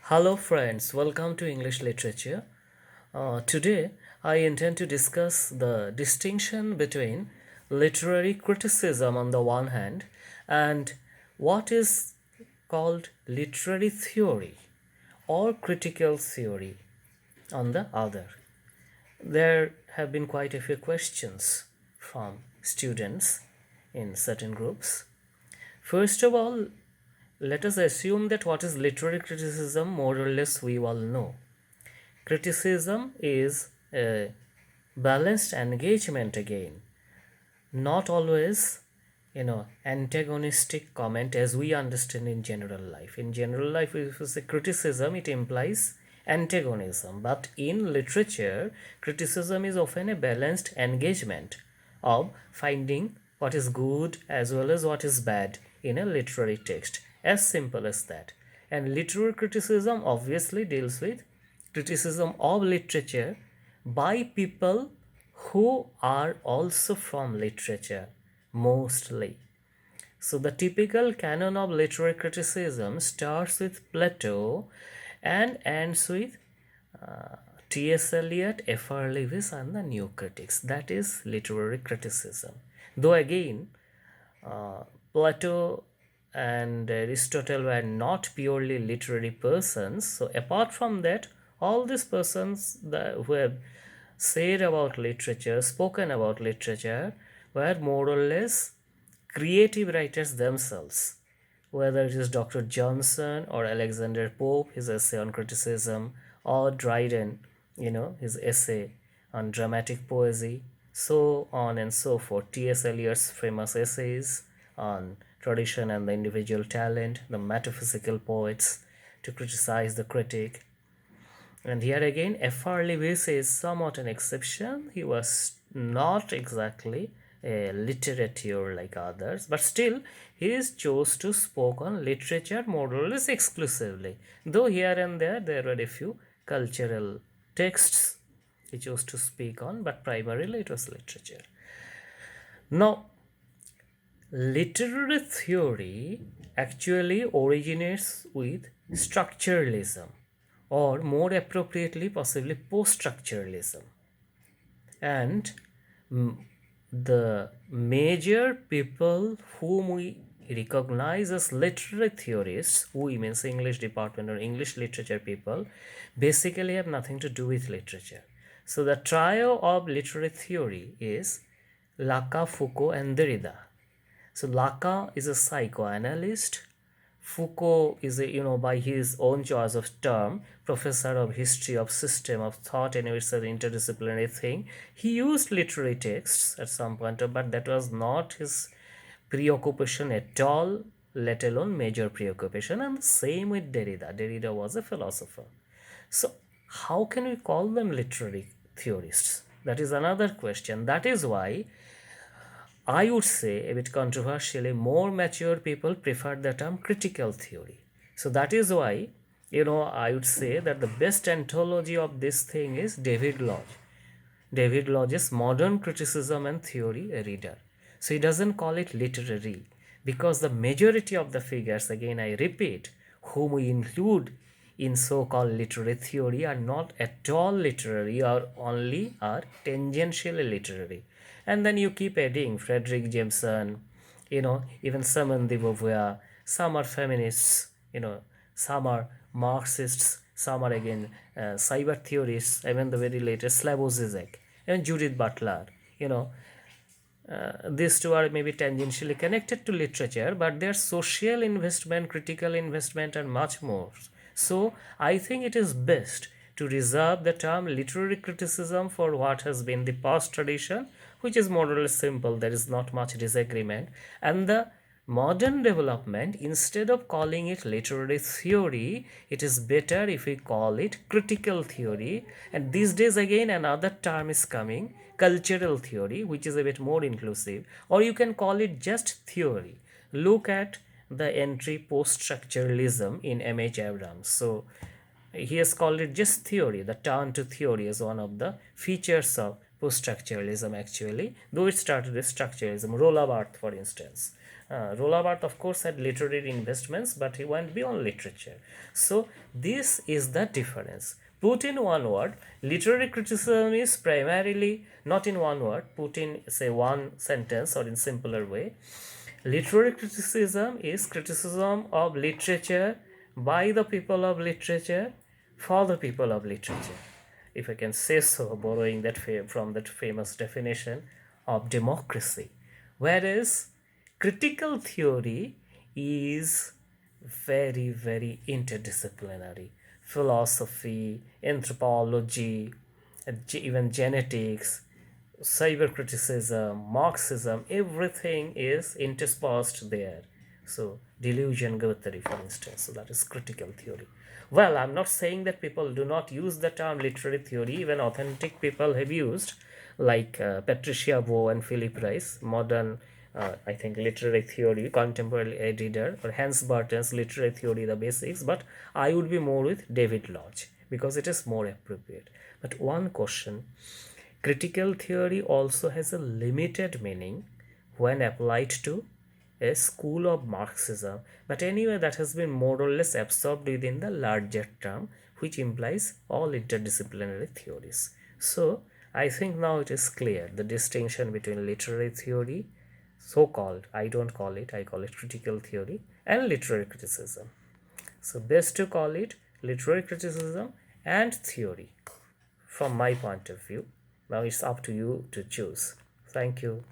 Hello, friends. Welcome to English Literature. Today, I intend to discuss the distinction between literary criticism on the one hand and what is called literary theory or critical theory on the other. There have been quite a few questions from students in certain groups. First of all, let us assume that what is literary criticism more or less we all know. Criticism is a balanced engagement again, not always, antagonistic comment as we understand in general life. In general life, if you say criticism, it implies antagonism. But in literature, criticism is often a balanced engagement of finding what is good as well as what is bad in a literary text. As simple as that. And literary criticism obviously deals with criticism of literature by people who are also from literature mostly. So the typical canon of literary criticism starts with Plato and ends with T S Eliot, R Leavis, and the new critics. That is literary criticism. Though again, Plato and Aristotle were not purely literary persons. So apart from that, all these persons who have said about literature, spoken about literature, were more or less creative writers themselves. Whether it is Dr. Johnson or Alexander Pope, his essay on criticism, or Dryden, his essay on dramatic poesy, so on and so forth. T S Eliot's famous essays on tradition and the individual talent, the metaphysical poets to criticize the critic. And here again, R Leavis is somewhat an exception. He was not exactly a literature like others, but still he is chose to spoke on literature more or less exclusively. Though here and there were a few cultural texts he chose to speak on, but primarily it was literature. Now, literary theory actually originates with structuralism, or more appropriately, possibly post-structuralism. And the major people whom we recognize as literary theorists, we means English department or English literature people, basically have nothing to do with literature. So the trio of literary theory is Lacan, Foucault, and Derrida. So Lacan is a psychoanalyst. Foucault is by his own choice of term, professor of history of system of thought, and it's an interdisciplinary thing. He used literary texts at some point, but that was not his preoccupation at all, let alone major preoccupation. And the same with Derrida. Derrida was a philosopher. So how can we call them literary theorists? That is another question. That is why I would say, a bit controversially, more mature people prefer the term critical theory. So that is why, I would say that the best anthology of this thing is David Lodge. David Lodge's Modern Criticism and Theory Reader. So he doesn't call it literary because the majority of the figures, again I repeat, whom we include in so-called literary theory are not at all literary or only are tangentially literary. And then you keep adding Frederick Jameson, even Simone de Beauvoir. Some are feminists, some are Marxists, some are again cyber theorists, even the very latest Slavoj Zizek and Judith Butler. These two are maybe tangentially connected to literature, but their social investment, critical investment, and much more. So I think it is best to reserve the term literary criticism for what has been the past tradition, which is more or less simple. There is not much disagreement. And the modern development, instead of calling it literary theory, it is better if we call it critical theory. And these days again another term is coming, cultural theory, which is a bit more inclusive, or you can call it just theory. Look at the entry post-structuralism in M.H. Abrams. So he has called it just theory. The turn to theory is one of the features of post-structuralism actually, though it started with structuralism. Rolla Barthes, for instance, Roland Barthes, of course, had literary investments, but he went beyond literature. So this is the difference. Put in one word, literary criticism is primarily, not in one word, put in, say, one sentence or in simpler way. Literary criticism is criticism of literature by the people of literature for the people of literature, if I can say so, borrowing that from that famous definition of democracy. Whereas critical theory is very, very interdisciplinary. Philosophy, anthropology, even genetics, cyber criticism, Marxism, everything is interspersed there. So, delusion Guattari, for instance, so that is critical theory. Well, I'm not saying that people do not use the term literary theory, even authentic people have used, like Patricia Bow and Philip Rice, modern, I think, literary theory, contemporary editor, or Hans Burton's literary theory, the basics, but I would be more with David Lodge because it is more appropriate. But one question, critical theory also has a limited meaning when applied to a school of Marxism, but anyway, that has been more or less absorbed within the larger term, which implies all interdisciplinary theories. So, I think now it is clear the distinction between literary theory, so called, I don't call it, I call it critical theory, and literary criticism. So, best to call it literary criticism and theory from my point of view. Now it's up to you to choose. Thank you.